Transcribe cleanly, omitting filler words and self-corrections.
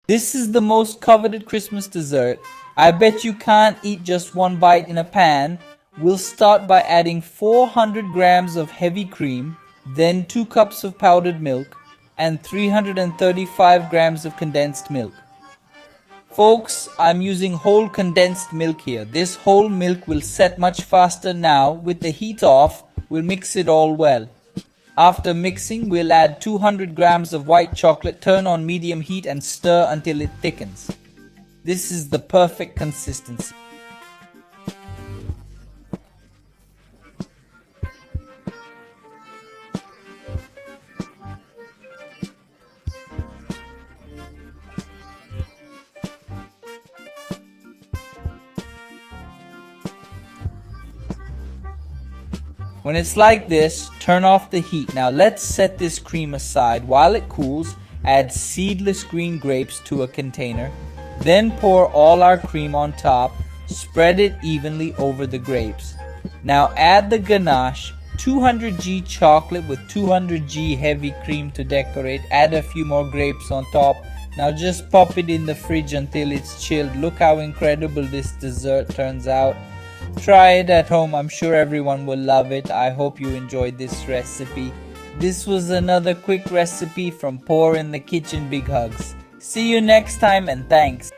This is the most coveted Christmas dessert. I bet you can't eat just one bite in a pan. We'll start by adding 400 grams of heavy cream, then 2 cups of powdered milk, and 335 grams of condensed milk. Folks, I'm using whole condensed milk here. This whole milk will set much faster now. With the heat off, we'll mix it all well. After mixing, we'll add 200 grams of white chocolate, turn on medium heat and stir until it thickens. This is the perfect consistency. When it's like this, turn off the heat. Now let's set this cream aside. While it cools, add seedless green grapes to a container. Then pour all our cream on top. Spread it evenly over the grapes. Now add the ganache, 200g chocolate with 200g heavy cream to decorate. Add a few more grapes on top. Now just pop it in the fridge until it's chilled. Look how incredible this dessert turns out. Try it at home. I'm sure everyone will love it. I hope you enjoyed this recipe. This was another quick recipe from Pour in the Kitchen. Big hugs. See you next time and thanks.